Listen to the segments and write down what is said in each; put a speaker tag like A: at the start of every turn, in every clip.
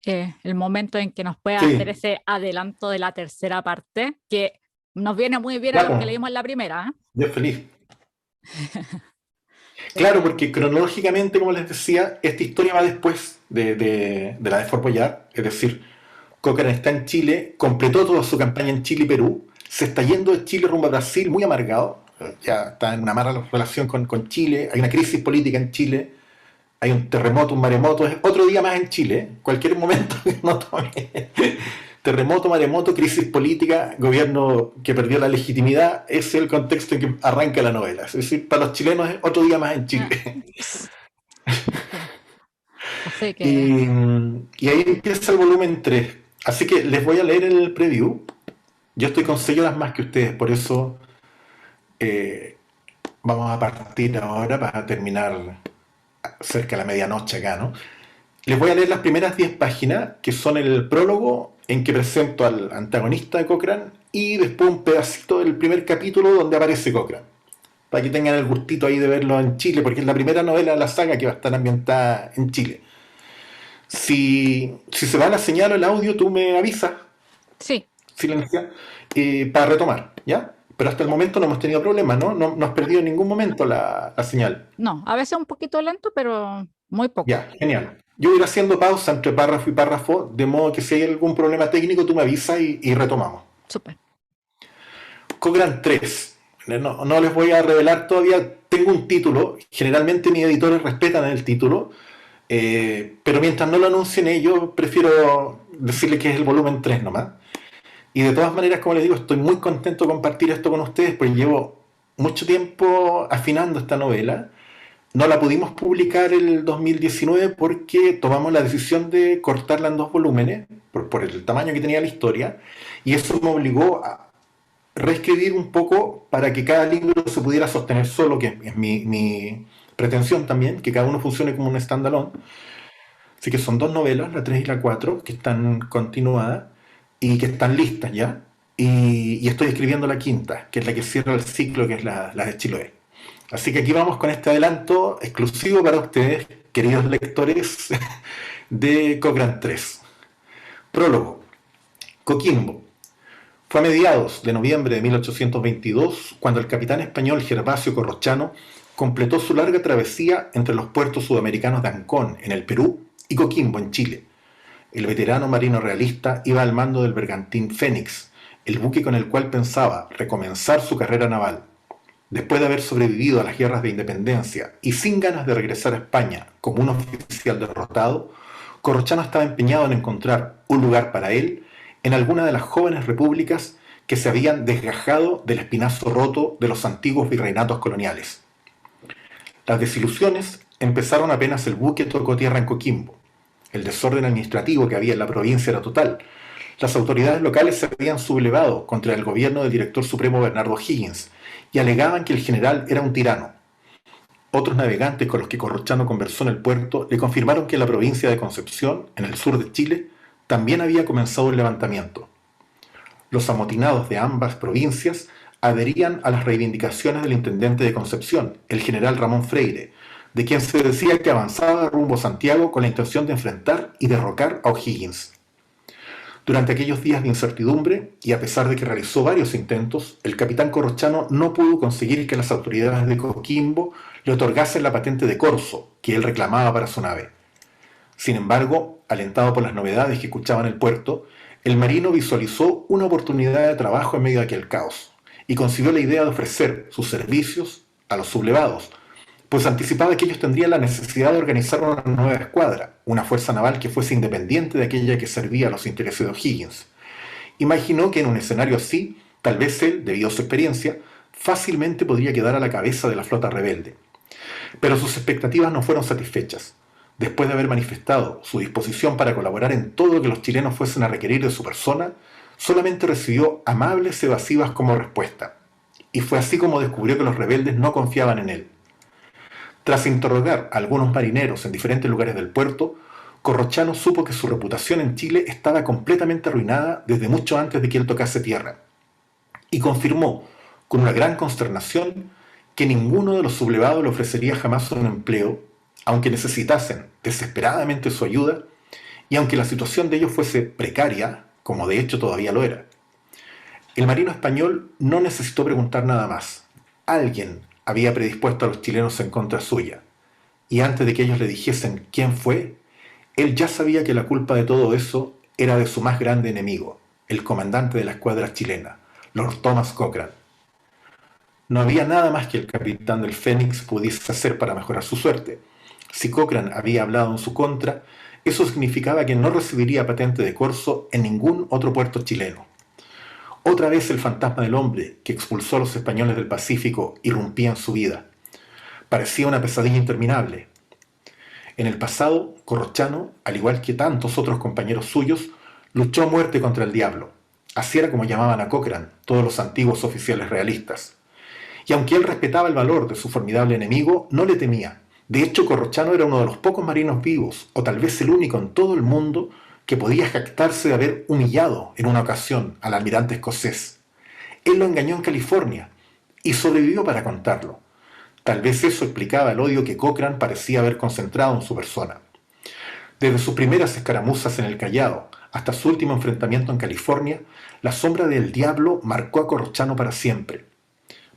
A: el momento en que nos pueda hacer
B: Sí,
A: ese adelanto de la tercera parte, que nos viene muy bien a
B: ya,
A: los
B: pues,
A: que leímos la primera, ¿eh?
B: yo feliz. Claro,
A: Eh,
B: porque cronológicamente, como les decía, esta historia va después de la de Fort Boyard, es decir, Cochrane está en Chile, completó toda su campaña en Chile y Perú, se está yendo de Chile rumbo a Brasil muy amargado, ya está en una mala relación con Chile, hay una crisis política en Chile, hay un terremoto, un maremoto, es otro día más en Chile, cualquier momento que no tome. Terremoto, maremoto, crisis política, gobierno que perdió la legitimidad, ese es el contexto en que arranca la novela. Es decir, para los chilenos es otro día más en Chile.
A: ah, sí. Así que,
B: Y ahí empieza el volumen 3. Así que les voy a leer el preview. Yo estoy con 6 horas más que ustedes, por eso eh, vamos a partir ahora para terminar cerca de la medianoche acá, ¿no? Les voy a leer las primeras 10 páginas, que son el prólogo en que presento al antagonista de Cochrane y después un pedacito del primer capítulo donde aparece Cochrane. Para que tengan el gustito ahí de verlo en Chile, porque es la primera novela de la saga que va a estar ambientada en Chile. Si se va la señal o el audio, tú me avisas,
A: sí,
B: silencia, para retomar, ¿ya? Pero hasta el momento no hemos tenido problemas, ¿no? No has perdido en ningún momento la señal.
A: no, a veces un poquito lento, pero muy poco.
B: Ya, genial. Yo voy a ir haciendo pausa entre párrafo y párrafo, de modo que si hay algún problema técnico, tú me avisas y retomamos.
A: Súper.
B: Cochrane 3. No les voy a revelar todavía. Tengo un título. Generalmente mis editores respetan el título. Pero mientras no lo anuncien ellos, prefiero decirles que es el volumen 3 nomás. Y de todas maneras, como les digo, estoy muy contento de compartir esto con ustedes, porque llevo mucho tiempo afinando esta novela. No la pudimos publicar el 2019 porque tomamos la decisión de cortarla en 2 volúmenes, por el tamaño que tenía la historia, y eso me obligó a reescribir un poco para que cada libro se pudiera sostener solo, que es mi pretensión también, que cada uno funcione como un standalone. Así que son 2 novelas, la 3 y la 4 que están continuadas y que están listas ya. Y estoy escribiendo la quinta, que es la que cierra el ciclo, que es la de Chiloé. Así que aquí vamos con este adelanto exclusivo para ustedes, queridos lectores de Cochrane 3. Prólogo. Coquimbo. Fue a mediados de noviembre de 1822 cuando el capitán español Gervasio Corrochano completó su larga travesía entre los puertos sudamericanos de Ancón, en el Perú, y Coquimbo, en Chile. El veterano marino realista iba al mando del bergantín Fénix, el buque con el cual pensaba recomenzar su carrera naval. Después de haber sobrevivido a las guerras de independencia y sin ganas de regresar a España como un oficial derrotado, Corrochano estaba empeñado en encontrar un lugar para él en alguna de las jóvenes repúblicas que se habían desgajado del espinazo roto de los antiguos virreinatos coloniales. Las desilusiones empezaron apenas el buque tocó tierra en Coquimbo. El desorden administrativo que había en la provincia era total. Las autoridades locales se habían sublevado contra el gobierno del director supremo Bernardo Higgins y alegaban que el general era un tirano. Otros navegantes con los que Corrochano conversó en el puerto le confirmaron que en la provincia de Concepción, en el sur de Chile, también había comenzado el levantamiento. Los amotinados de ambas provincias adherían a las reivindicaciones del intendente de Concepción, el general Ramón Freire, de quien se decía que avanzaba rumbo a Santiago con la intención de enfrentar y derrocar a O'Higgins. Durante aquellos días de incertidumbre, y a pesar de que realizó varios intentos, el capitán Corrochano no pudo conseguir que las autoridades de Coquimbo le otorgasen la patente de corso que él reclamaba para su nave. Sin embargo, alentado por las novedades que escuchaba en el puerto, el marino visualizó una oportunidad de trabajo en medio de aquel caos y concibió la idea de ofrecer sus servicios a los sublevados, pues anticipaba que ellos tendrían la necesidad de organizar una nueva escuadra, una fuerza naval que fuese independiente de aquella que servía a los intereses de O'Higgins. Imaginó que en un escenario así, tal vez él, debido a su experiencia, fácilmente podría quedar a la cabeza de la flota rebelde. Pero sus expectativas no fueron satisfechas. Después de haber manifestado su disposición para colaborar en todo lo que los chilenos fuesen a requerir de su persona, solamente recibió amables evasivas como respuesta. Y fue así como descubrió que los rebeldes no confiaban en él. Tras interrogar a algunos marineros en diferentes lugares del puerto, Corrochano supo que su reputación en Chile estaba completamente arruinada desde mucho antes de que él tocase tierra, y confirmó, con una gran consternación, que ninguno de los sublevados le ofrecería jamás un empleo, aunque necesitasen desesperadamente su ayuda, y aunque la situación de ellos fuese precaria, como de hecho todavía lo era, el marino español no necesitó preguntar nada más. Alguien había predispuesto a los chilenos en contra suya, y antes de que ellos le dijesen quién fue, él ya sabía que la culpa de todo eso era de su más grande enemigo, el comandante de la escuadra chilena, Lord Thomas Cochrane. No había nada más que el capitán del Fénix pudiese hacer para mejorar su suerte. Si Cochrane había hablado en su contra, eso significaba que no recibiría patente de corso en ningún otro puerto chileno. Otra vez el fantasma del hombre que expulsó a los españoles del Pacífico irrumpía en su vida. Parecía una pesadilla interminable. En el pasado, Corrochano, al igual que tantos otros compañeros suyos, luchó a muerte contra el diablo. Así era como llamaban a Cochrane todos los antiguos oficiales realistas. Y aunque él respetaba el valor de su formidable enemigo, no le temía. De hecho, Corrochano era uno de los pocos marinos vivos, o tal vez el único en todo el mundo, que podía jactarse de haber humillado en una ocasión al almirante escocés. Él lo engañó en California y sobrevivió para contarlo. Tal vez eso explicaba el odio que Cochrane parecía haber concentrado en su persona. Desde sus primeras escaramuzas en el Callao hasta su último enfrentamiento en California, la sombra del diablo marcó a Corrochano para siempre.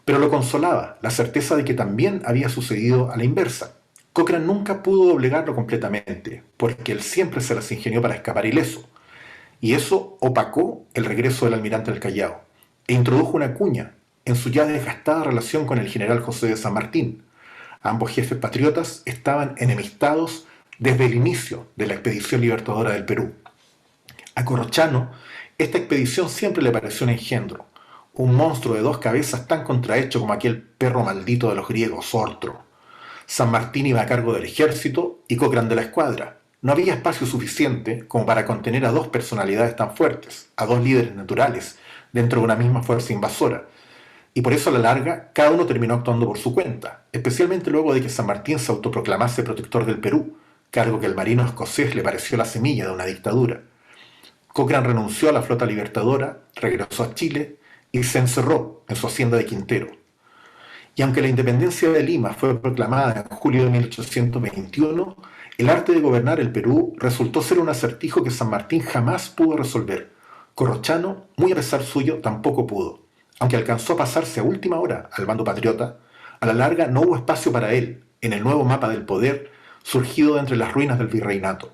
B: Pero lo consolaba la certeza de que también había sucedido a la inversa. Cochrane nunca pudo doblegarlo completamente, porque él siempre se las ingenió para escapar ileso, y eso opacó el regreso del almirante al Callao, e introdujo una cuña en su ya desgastada relación con el general José de San Martín. Ambos jefes patriotas estaban enemistados desde el inicio de la expedición libertadora del Perú. A Corrochano, esta expedición siempre le pareció un engendro, un monstruo de dos cabezas tan contrahecho como aquel perro maldito de los griegos, Ortro. San Martín iba a cargo del ejército y Cochrane de la escuadra. No había espacio suficiente como para contener a dos personalidades tan fuertes, a dos líderes naturales, dentro de una misma fuerza invasora. Y por eso a la larga, cada uno terminó actuando por su cuenta, especialmente luego de que San Martín se autoproclamase protector del Perú, cargo que al marino escocés le pareció la semilla de una dictadura. Cochrane renunció a la flota libertadora, regresó a Chile y se encerró en su hacienda de Quintero. Y aunque la independencia de Lima fue proclamada en julio de 1821, el arte de gobernar el Perú resultó ser un acertijo que San Martín jamás pudo resolver. Corrochano, muy a pesar suyo, tampoco pudo. Aunque alcanzó a pasarse a última hora al bando patriota, a la larga no hubo espacio para él en el nuevo mapa del poder surgido de entre las ruinas del virreinato.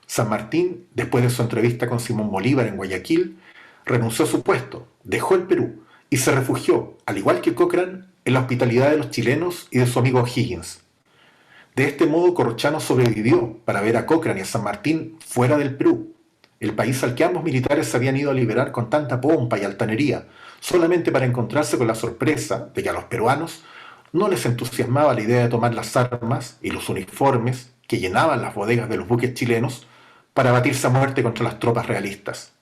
B: San Martín, después de su entrevista con Simón Bolívar en Guayaquil, renunció a su puesto, dejó el Perú y se refugió, al igual que Cochrane, en la hospitalidad de los chilenos y de su amigo O'Higgins. De este modo, Corrochano sobrevivió para ver a Cochrane y a San Martín fuera del Perú, el país al que ambos militares se habían ido a liberar con tanta pompa y altanería, solamente para encontrarse con la sorpresa de que a los peruanos no les entusiasmaba la idea de tomar las armas y los uniformes que llenaban las bodegas de los buques chilenos para batirse a muerte contra las tropas realistas.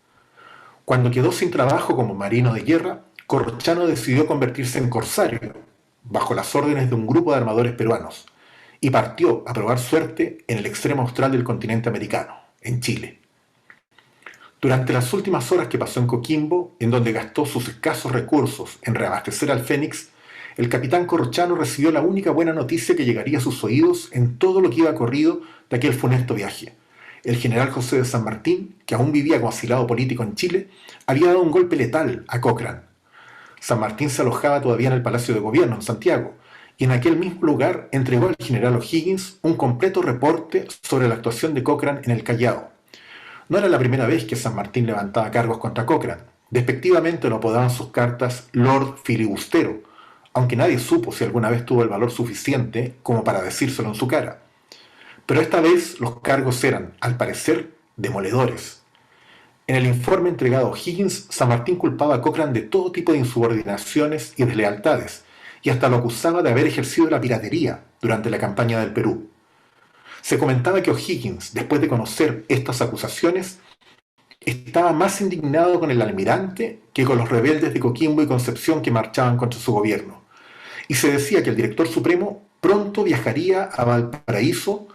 B: Cuando quedó sin trabajo como marino de guerra, Corrochano decidió convertirse en corsario, bajo las órdenes de un grupo de armadores peruanos, y partió a probar suerte en el extremo austral del continente americano, en Chile. Durante las últimas horas que pasó en Coquimbo, en donde gastó sus escasos recursos en reabastecer al Fénix, el capitán Corrochano recibió la única buena noticia que llegaría a sus oídos en todo lo que iba corrido de aquel funesto viaje. El general José de San Martín, que aún vivía como asilado político en Chile, había dado un golpe letal a Cochrane. San Martín se alojaba todavía en el Palacio de Gobierno, en Santiago, y en aquel mismo lugar entregó al general O'Higgins un completo reporte sobre la actuación de Cochrane en el Callao. No era la primera vez que San Martín levantaba cargos contra Cochrane. Despectivamente lo apodaban sus cartas Lord Filibustero, aunque nadie supo si alguna vez tuvo el valor suficiente como para decírselo en su cara. Pero esta vez los cargos eran, al parecer, demoledores. En el informe entregado a O'Higgins, San Martín culpaba a Cochrane de todo tipo de insubordinaciones y deslealtades, y hasta lo acusaba de haber ejercido la piratería durante la campaña del Perú. Se comentaba que O'Higgins, después de conocer estas acusaciones, estaba más indignado con el almirante que con los rebeldes de Coquimbo y Concepción que marchaban contra su gobierno. Y se decía que el director supremo pronto viajaría a Valparaíso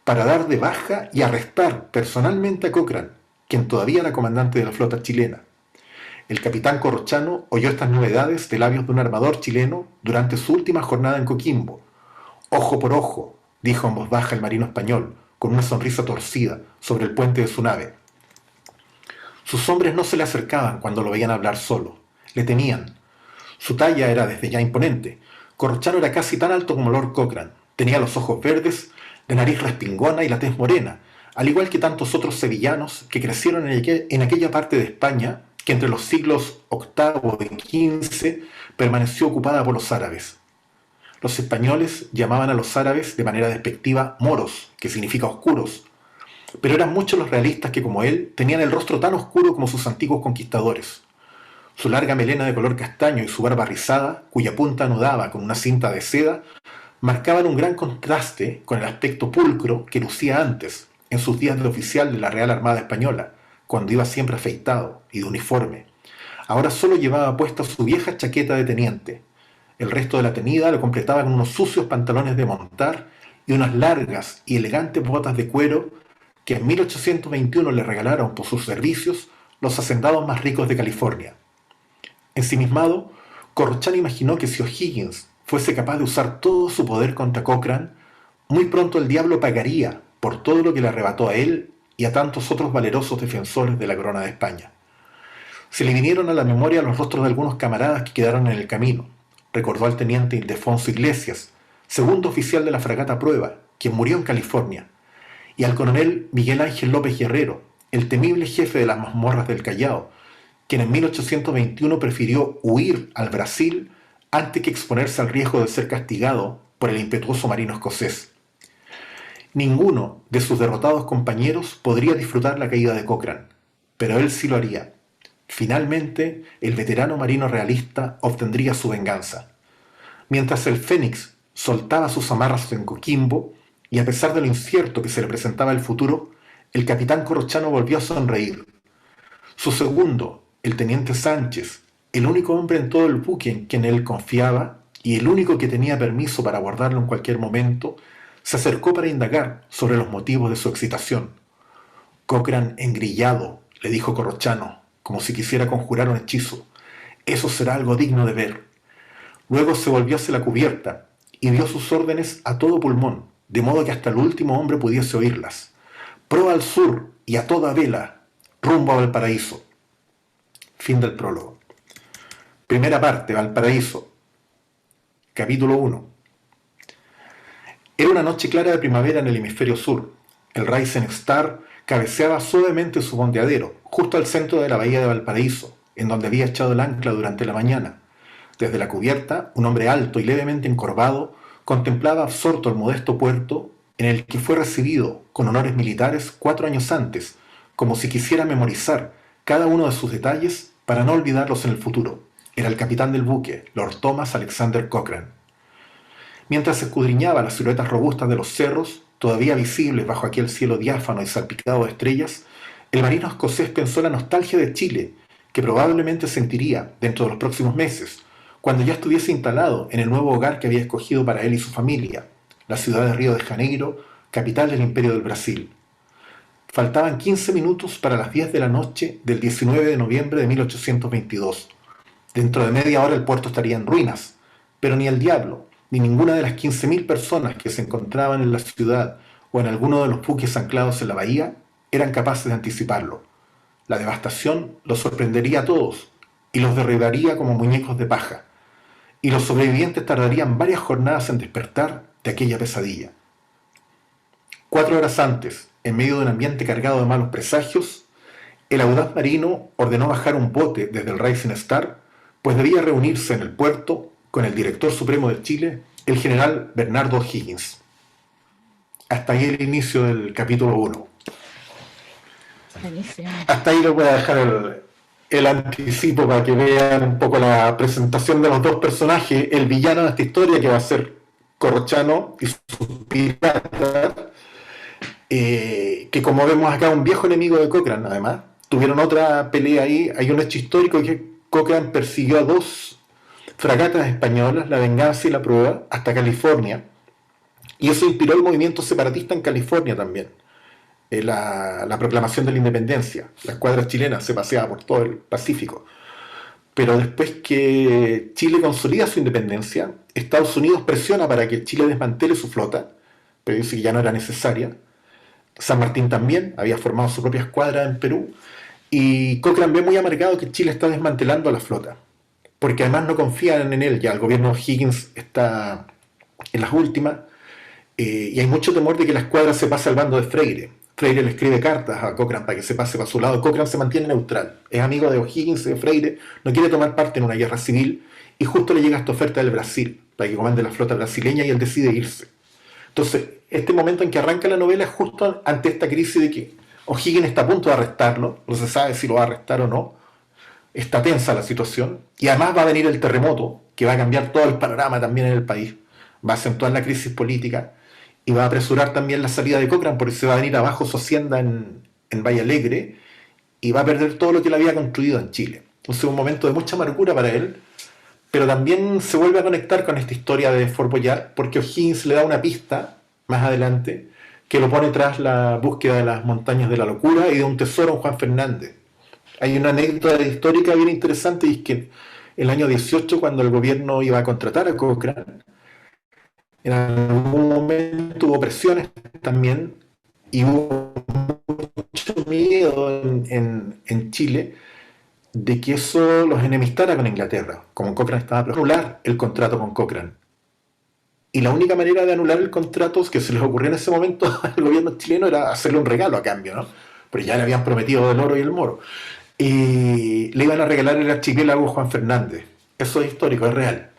B: para dar de baja y arrestar personalmente a Cochrane, quien todavía era comandante de la flota chilena. El capitán Corrochano oyó estas novedades de labios de un armador chileno durante su última jornada en Coquimbo. Ojo por ojo, dijo en voz baja el marino español, con una sonrisa torcida, sobre el puente de su nave. Sus hombres no se le acercaban cuando lo veían hablar solo. Le temían. Su talla era desde ya imponente. Corrochano era casi tan alto como Lord Cochrane. Tenía los ojos verdes, la nariz respingona y la tez morena, al igual que tantos otros sevillanos que crecieron en aquella parte de España que entre los siglos VIII y XV permaneció ocupada por los árabes. Los españoles llamaban a los árabes de manera despectiva moros, que significa oscuros, pero eran muchos los realistas que, como él, tenían el rostro tan oscuro como sus antiguos conquistadores. Su larga melena de color castaño y su barba rizada, cuya punta anudaba con una cinta de seda, marcaban un gran contraste con el aspecto pulcro que lucía antes, en sus días de oficial de la Real Armada Española, cuando iba siempre afeitado y de uniforme. Ahora solo llevaba puesta su vieja chaqueta de teniente. El resto de la tenida lo completaba con unos sucios pantalones de montar y unas largas y elegantes botas de cuero que en 1821 le regalaron por sus servicios los hacendados más ricos de California. Ensimismado, Corrochano imaginó que si O'Higgins fuese capaz de usar todo su poder contra Cochrane, muy pronto el diablo pagaría por todo lo que le arrebató a él y a tantos otros valerosos defensores de la corona de España. Se le vinieron a la memoria los rostros de algunos camaradas que quedaron en el camino. Recordó al teniente Ildefonso Iglesias, segundo oficial de la fragata Prueba, quien murió en California, y al coronel Miguel Ángel López Guerrero, el temible jefe de las mazmorras del Callao, quien en 1821 prefirió huir al Brasil antes que exponerse al riesgo de ser castigado por el impetuoso marino escocés. Ninguno de sus derrotados compañeros podría disfrutar la caída de Cochrane, pero él sí lo haría. Finalmente, el veterano marino realista obtendría su venganza. Mientras el Fénix soltaba sus amarras en Coquimbo, y a pesar de lo incierto que se le presentaba el futuro, el capitán Corrochano volvió a sonreír. Su segundo, el teniente Sánchez, el único hombre en todo el buque en quien él confiaba y el único que tenía permiso para abordarlo en cualquier momento, se acercó para indagar sobre los motivos de su excitación. Cochrane engrillado, le dijo Corrochano, como si quisiera conjurar un hechizo. Eso será algo digno de ver. Luego se volvió hacia la cubierta y dio sus órdenes a todo pulmón, de modo que hasta el último hombre pudiese oírlas. Proa al sur y a toda vela, rumbo a Valparaíso. Fin del prólogo. Primera parte, Valparaíso. Capítulo 1. Era una noche clara de primavera en el hemisferio sur. El Rising Star cabeceaba suavemente su fondeadero, justo al centro de la bahía de Valparaíso, en donde había echado el ancla durante la mañana. Desde la cubierta, un hombre alto y levemente encorvado contemplaba absorto el modesto puerto en el que fue recibido con honores militares 4 años antes, como si quisiera memorizar cada uno de sus detalles para no olvidarlos en el futuro. Era el capitán del buque, Lord Thomas Alexander Cochrane. Mientras escudriñaba las siluetas robustas de los cerros, todavía visibles bajo aquel cielo diáfano y salpicado de estrellas, el marino escocés pensó en la nostalgia de Chile, que probablemente sentiría dentro de los próximos meses, cuando ya estuviese instalado en el nuevo hogar que había escogido para él y su familia, la ciudad de Río de Janeiro, capital del Imperio del Brasil. Faltaban 15 minutos para las 10 de la noche del 19 de noviembre de 1822. Dentro de media hora el puerto estaría en ruinas, pero ni el diablo, ni ninguna de las 15.000 personas que se encontraban en la ciudad o en alguno de los buques anclados en la bahía eran capaces de anticiparlo. La devastación los sorprendería a todos y los derribaría como muñecos de paja, y los sobrevivientes tardarían varias jornadas en despertar de aquella pesadilla. 4 horas antes, en medio de un ambiente cargado de malos presagios, el audaz marino ordenó bajar un bote desde el Rising Star, pues debía reunirse en el puerto con el director supremo de Chile, el general Bernardo O'Higgins. Hasta ahí el inicio del capítulo 1.
A: Buenísimo.
B: Hasta ahí les voy a dejar el anticipo para que vean un poco la presentación de los dos personajes, el villano de esta historia que va a ser Corrochano y su pirata, que como vemos acá un viejo enemigo de Cochrane. Además tuvieron otra pelea ahí. Hay un hecho histórico que Cochrane persiguió a 2 fragatas españolas, la Venganza y la Prueba, hasta California, y eso inspiró el movimiento separatista en California también. La proclamación de la independencia, la escuadra chilena se paseaba por todo el Pacífico. Pero después que Chile consolida su independencia, Estados Unidos presiona para que Chile desmantele su flota, pero dice que ya no era necesaria, San Martín también había formado su propia escuadra en Perú, y Cochrane ve muy amargado que Chile está desmantelando a la flota, porque además no confían en él, ya el gobierno de Higgins está en las últimas, y hay mucho temor de que la escuadra se pase al bando de Freire. Freire le escribe cartas a Cochrane para que se pase para su lado. Cochrane se mantiene neutral, es amigo de O'Higgins y de Freire, no quiere tomar parte en una guerra civil, y justo le llega esta oferta del Brasil para que comande la flota brasileña, y él decide irse. Entonces, este momento en que arranca la novela es justo ante esta crisis de que O'Higgins está a punto de arrestarlo, no se sabe si lo va a arrestar o no, está tensa la situación, y además va a venir el terremoto, que va a cambiar todo el panorama también en el país, va a acentuar la crisis política, y va a apresurar también la salida de Cochrane, porque se va a venir abajo su hacienda en Valle Alegre, y va a perder todo lo que él había construido en Chile. Entonces es un momento de mucha amargura para él, pero también se vuelve a conectar con esta historia de Fort Boyard, porque O'Higgins le da una pista más adelante que lo pone tras la búsqueda de las montañas de la locura y de un tesoro en Juan Fernández. Hay una anécdota histórica bien interesante, y es que el año 18, cuando el gobierno iba a contratar a Cochrane, en algún momento hubo presiones también, y hubo mucho miedo en Chile de que eso los enemistara con Inglaterra, como Cochrane estaba para anular el contrato con Cochrane. Y la única manera de anular el contrato que se les ocurrió en ese momento al gobierno chileno era hacerle un regalo a cambio, ¿no? Pero ya le habían prometido el oro y el moro. Y le iban a regalar el archipiélago Juan Fernández. Eso es histórico, es real.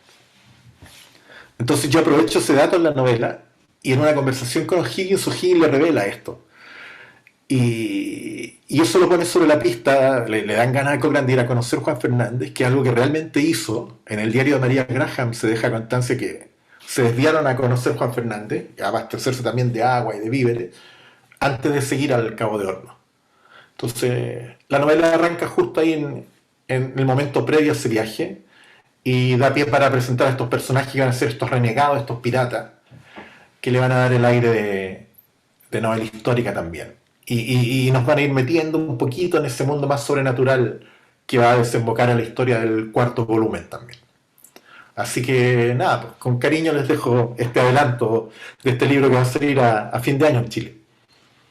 B: Entonces yo aprovecho ese dato en la novela, y en una conversación con O'Higgins le revela esto. Y eso lo pone sobre la pista, le dan ganas a Cochrane de ir a conocer Juan Fernández, que es algo que realmente hizo. En el diario de María Graham se deja constancia que se desviaron a conocer Juan Fernández, a abastecerse también de agua y de víveres, antes de seguir al Cabo de Hornos. Entonces, la novela arranca justo ahí en el momento previo a ese viaje, y da pie para presentar a estos personajes que van a ser estos renegados, estos piratas, que le van a dar el aire de novela histórica también. Y nos van a ir metiendo un poquito en ese mundo más sobrenatural que va a desembocar en la historia del cuarto volumen también. Así que nada, pues, con cariño les dejo este adelanto de este libro que va a salir a fin de año en Chile.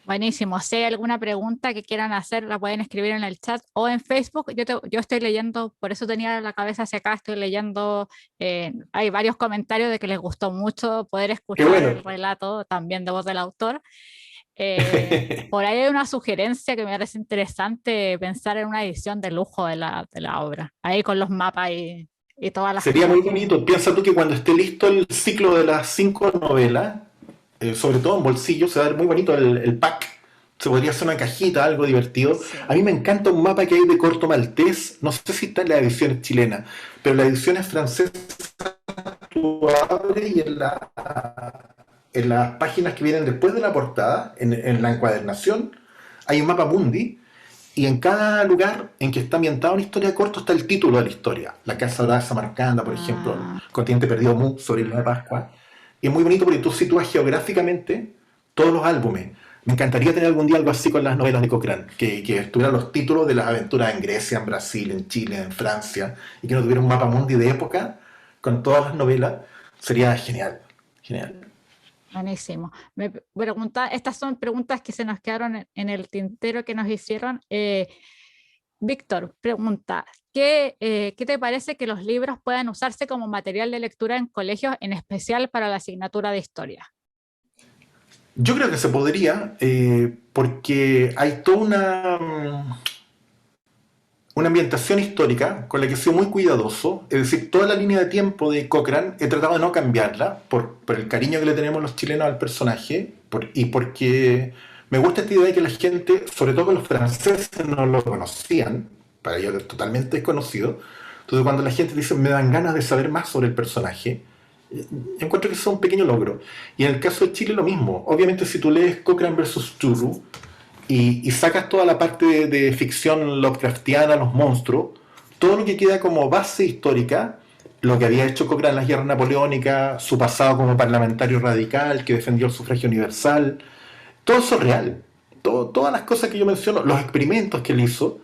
A: Buenísimo. Si hay alguna pregunta que quieran hacer, la pueden escribir en el chat o en Facebook. Yo estoy leyendo, por eso tenía la cabeza hacia acá, estoy leyendo, hay varios comentarios de que les gustó mucho poder
B: Qué
A: escuchar
B: bueno.
A: el relato también de voz del autor. Por ahí hay una sugerencia que me parece interesante, pensar en una edición de lujo de la obra, ahí con los mapas y todas las
B: Sería
A: cosas
B: muy
A: que...
B: bonito. Piensa tú que cuando esté listo el ciclo de las 5 novelas, sobre todo en bolsillo, se va a ver muy bonito el pack. Se podría hacer una cajita, algo divertido. A
A: Sí.
B: mí me encanta un mapa que hay de Corto Maltés. No sé si está en las ediciones chilenas, pero las ediciones francesas tú abres, y en las páginas que vienen después de la portada, en la encuadernación, hay un mapa mundi, y en cada lugar en que está ambientada una historia corta está el título de la historia. La Casa Dorada de Samarcanda, por ejemplo,
A: Ah,
B: el Continente Perdido Mu, sobre el 9 de Pascua. Y es muy bonito porque tú sitúas geográficamente todos los álbumes. Me encantaría tener algún día algo así con las novelas de Cochrane, que estuvieran los títulos de las aventuras en Grecia, en Brasil, en Chile, en Francia, y que no tuviera un mapa mundi de época con todas las novelas. Sería genial, genial.
A: buenísimo. Estas son preguntas que se nos quedaron en el tintero que nos hicieron. Víctor pregunta, ¿qué te parece que los libros puedan usarse como material de lectura en colegios, en especial para la asignatura de historia?
B: Yo creo que se podría, porque hay toda una ambientación histórica con la que he sido muy cuidadoso. Es decir, toda la línea de tiempo de Cochrane he tratado de no cambiarla por el cariño que le tenemos los chilenos al personaje, y porque me gusta esta idea de que la gente, sobre todo los franceses, no lo conocían, para ellos es totalmente desconocido. Entonces cuando la gente dice me dan ganas de saber más sobre el personaje, encuentro que eso es un pequeño logro. Y en el caso de Chile lo mismo. Obviamente si tú lees Cochrane versus Turu, y sacas toda la parte de ficción Lovecraftiana, los monstruos, todo lo que queda como base histórica, lo que había hecho Cochrane en las guerras napoleónicas, su pasado como parlamentario radical que defendió el sufragio universal, todo eso es real. Todas las cosas que yo menciono, los experimentos que él hizo,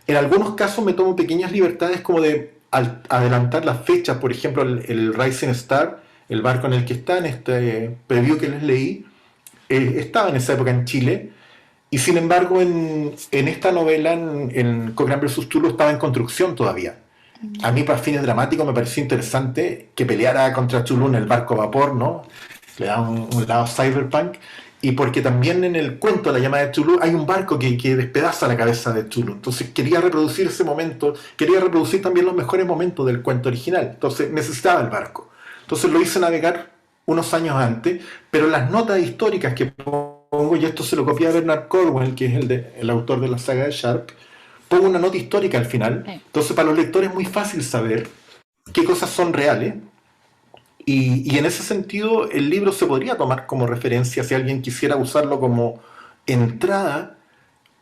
B: en algunos casos me tomo pequeñas libertades como de adelantar las fechas. Por ejemplo, el Rising Star, el barco en el que está, en este preview que les leí, estaba en esa época en Chile, Y sin embargo, en esta novela, en Cochrane versus Tulu, estaba en construcción todavía. A mí, para fines dramáticos, me pareció interesante que peleara contra Tulu en el barco a vapor, ¿no? Le da un lado cyberpunk. Y porque también en el cuento La llamada de Tulu hay un barco que despedaza la cabeza de Tulu. Entonces quería reproducir ese momento, quería reproducir también los mejores momentos del cuento original. Entonces necesitaba el barco. Entonces lo hice navegar unos años antes, pero las notas históricas que pongo, y esto se lo copié a Bernard Cornwell, que es el autor de la saga de Sharp, pongo una nota histórica al final. Entonces para los lectores es muy fácil saber qué cosas son reales. Y en ese sentido el libro se podría tomar como referencia si alguien quisiera usarlo como entrada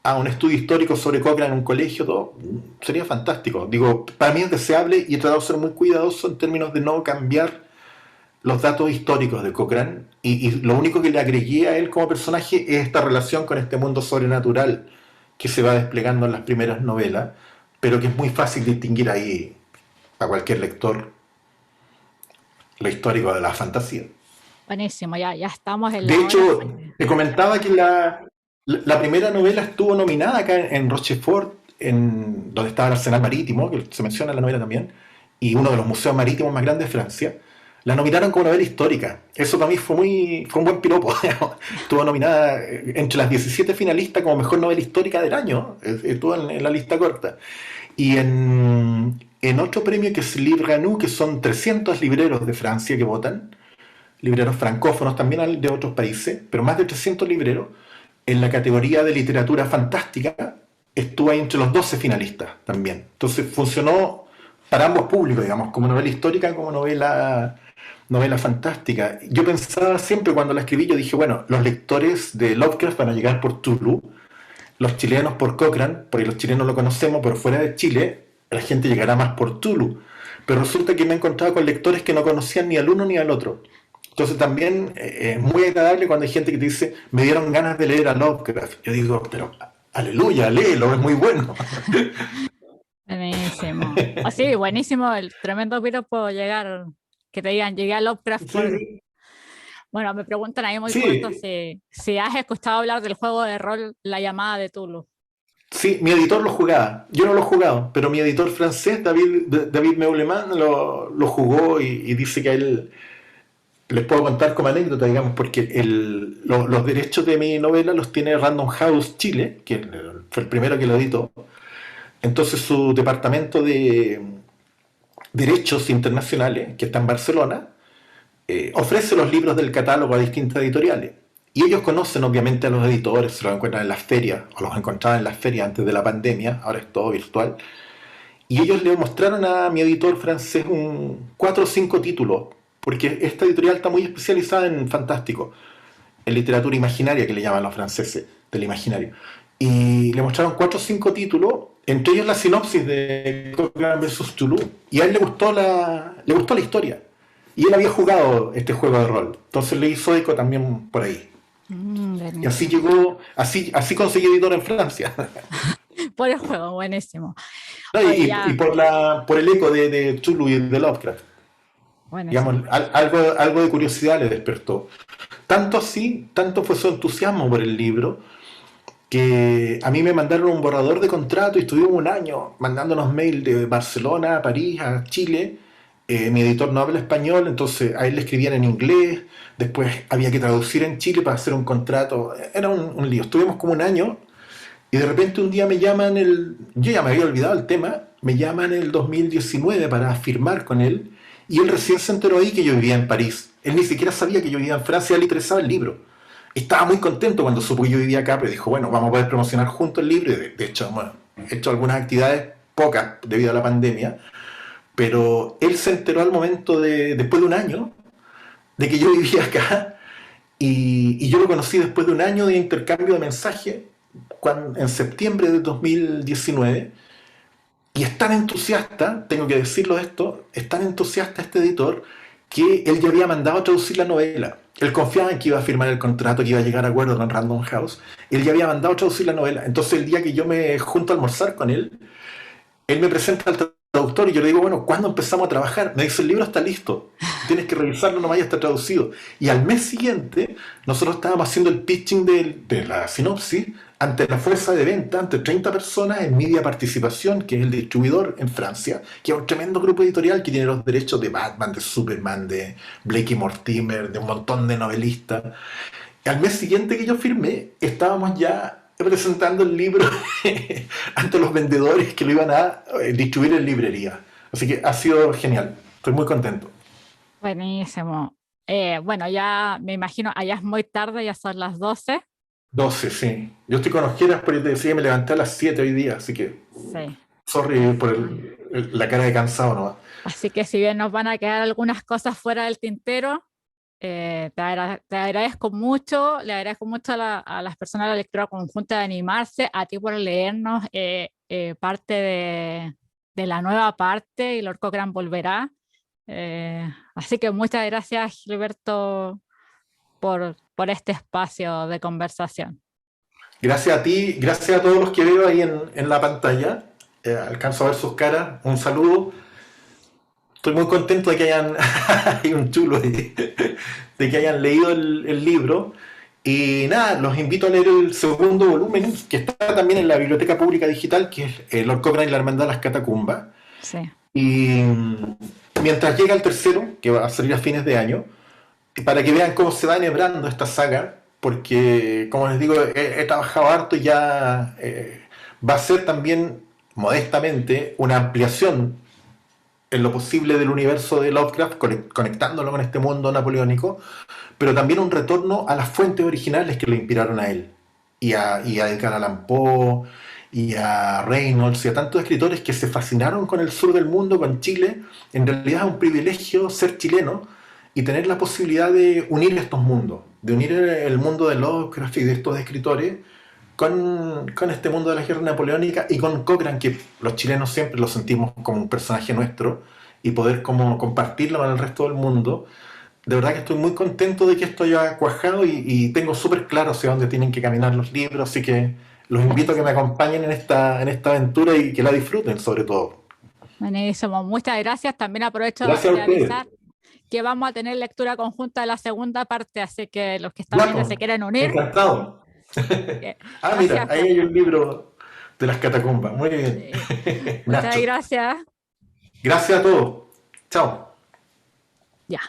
B: a un estudio histórico sobre Cochrane en un colegio, todo sería fantástico. Digo, para mí es deseable y he tratado de ser muy cuidadoso en términos de no cambiar los datos históricos de Cochrane y lo único que le agregué a él como personaje es esta relación con este mundo sobrenatural que se va desplegando en las primeras novelas, pero que es muy fácil distinguir ahí a cualquier lector lo histórico de la fantasía.
A: Buenísimo, ya estamos en la
B: De
A: hora.
B: hecho, te comentaba que la primera novela estuvo nominada acá en Rochefort, donde estaba el Arsenal Marítimo, que se menciona en la novela también, y uno de los museos marítimos más grandes de Francia. La nominaron como novela histórica. Eso para mí fue un buen piropo. Estuvo nominada entre las 17 finalistas como mejor novela histórica del año. Estuvo en la lista corta. Y en otro premio que es Livre à nous, que son 300 libreros de Francia que votan, libreros francófonos también de otros países, pero más de 300 libreros, en la categoría de literatura fantástica estuvo ahí entre los 12 finalistas también. Entonces funcionó para ambos públicos, digamos, como novela histórica, como novela fantástica. Yo pensaba siempre cuando la escribí, yo dije, bueno, los lectores de Lovecraft van a llegar por Tulu, los chilenos por Cochrane, porque los chilenos lo conocemos, pero fuera de Chile la gente llegará más por Tulu. Pero resulta que me he encontrado con lectores que no conocían ni al uno ni al otro. Entonces también es muy agradable cuando hay gente que te dice, me dieron ganas de leer a Lovecraft. Yo digo, pero aleluya, léelo, es muy bueno.
A: Buenísimo. Oh, sí, buenísimo, el tremendo piropo llegar, que te digan, llegué a Lovecraft.
B: Sí,
A: Bueno, me preguntan ahí muy corto
B: sí,
A: si has escuchado hablar del juego de rol La llamada de Tulu.
B: sí, mi editor lo jugaba. Yo no lo he jugado, pero mi editor francés, David Meuleman, lo jugó y dice que a él les puedo contar como anécdota, digamos, porque los derechos de mi novela los tiene Random House Chile, que fue el primero que lo editó. Entonces su departamento de derechos internacionales, que está en Barcelona, ofrece los libros del catálogo a distintas editoriales. Y ellos conocen obviamente a los editores, se los encuentran en las ferias, o los encontraban en las ferias antes de la pandemia, ahora es todo virtual. Y ellos le mostraron a mi editor francés 4 o 5 títulos, porque esta editorial está muy especializada en fantástico, en literatura imaginaria que le llaman los franceses, del imaginario. Y le mostraron 4 o 5 títulos, entre ellos la sinopsis de Cochrane versus Tulu, y a él le gustó la historia. Y él había jugado este juego de rol, entonces le hizo eco también por ahí. Y así llegó, así conseguí editor en Francia.
A: Por el juego, buenísimo.
B: No,
A: Oye,
B: y por el eco de Tulu y de Lovecraft.
A: buenísimo.
B: Digamos, algo de curiosidad le despertó. Tanto fue su entusiasmo por el libro, que a mí me mandaron un borrador de contrato y estuvimos un año mandándonos mail de Barcelona a París, a Chile. Mi editor no habla español, entonces a él le escribían en inglés, después había que traducir en Chile para hacer un contrato. Era un lío. Estuvimos como un año y de repente un día me llaman, yo ya me había olvidado el tema, me llaman en el 2019 para firmar con él y él recién se enteró ahí que yo vivía en París. Él ni siquiera sabía que yo vivía en Francia, le interesaba el libro. Estaba muy contento cuando supo que yo vivía acá, pero dijo, bueno, vamos a poder promocionar juntos el libro. Y de hecho, bueno, he hecho algunas actividades, pocas, debido a la pandemia, pero él se enteró al momento después de un año, de que yo vivía acá, y yo lo conocí después de un año de intercambio de mensajes, en septiembre de 2019, y es tan entusiasta, tengo que decirlo esto, es tan entusiasta este editor, que él ya había mandado a traducir la novela. Él confiaba en que iba a firmar el contrato, que iba a llegar a acuerdo con Random House. Él ya había mandado a traducir la novela. Entonces el día que yo me junto a almorzar con él me presenta al traductor y yo le digo, bueno, ¿cuándo empezamos a trabajar? Me dice, el libro está listo, tienes que revisarlo nomás, ya está traducido. Y al mes siguiente, nosotros estábamos haciendo el pitching de la sinopsis ante la fuerza de venta, ante 30 personas en Media Participación, que es el distribuidor en Francia, que es un tremendo grupo editorial que tiene los derechos de Batman, de Superman, de Blake y Mortimer, de un montón de novelistas. Al mes siguiente que yo firmé, estábamos ya presentando el libro ante los vendedores que lo iban a distribuir en librería. Así que ha sido genial. Estoy muy contento.
A: Buenísimo. Bueno, ya me imagino, allá es muy tarde, ya son las 12.
B: 12, sí. Yo estoy con ojeras, pero yo te decía que me levanté a las 7 hoy día, así que
A: Sí.
B: sorry por la cara de cansado nomás.
A: Así que si bien nos van a quedar algunas cosas fuera del tintero, te agradezco mucho, le agradezco mucho a las personas de la lectura conjunta de animarse, a ti por leernos parte de la nueva parte y Lord Cochrane volverá. Así que muchas gracias, Gilberto, por este espacio de conversación.
B: Gracias a ti, gracias a todos los que veo ahí en la pantalla. Alcanzo a ver sus caras. Un saludo. Estoy muy contento de que hayan, hay un chulo ahí, de que hayan leído el libro. Y nada, los invito a leer el segundo volumen, que está también en la Biblioteca Pública Digital, que es Lord Cochrane y la Hermandad de las Catacumbas.
A: Sí.
B: Y mientras llega el tercero, que va a salir a fines de año, para que vean cómo se va enhebrando esta saga, porque, como les digo, he trabajado harto y ya va a ser también, modestamente, una ampliación en lo posible del universo de Lovecraft, conectándolo con este mundo napoleónico, pero también un retorno a las fuentes originales que lo inspiraron a él, y a Edgar Allan Poe, y a Reynolds, y a tantos escritores que se fascinaron con el sur del mundo, con Chile. En realidad es un privilegio ser chileno y tener la posibilidad de unir estos mundos, de unir el mundo de Lovecraft y de estos escritores con este mundo de la guerra napoleónica y con Cochrane, que los chilenos siempre lo sentimos como un personaje nuestro, y poder como compartirlo con el resto del mundo. De verdad que estoy muy contento de que esto haya cuajado y tengo súper claro hacia dónde tienen que caminar los libros, así que los invito a que me acompañen en esta aventura y que la disfruten sobre todo.
A: Buenísimo, muchas gracias. También aprovecho
B: Gracias a
A: de
B: ustedes.
A: avisar que vamos a tener lectura conjunta de la segunda parte, así que los que están
B: Ya,
A: viendo
B: pues,
A: se quieren unir.
B: encantado. Ah, mira,
A: Gracias.
B: ahí hay un libro de las catacumbas. Muy bien.
A: Sí. Muchas
B: Nacho.
A: gracias.
B: Gracias a todos. Chao.
A: Ya.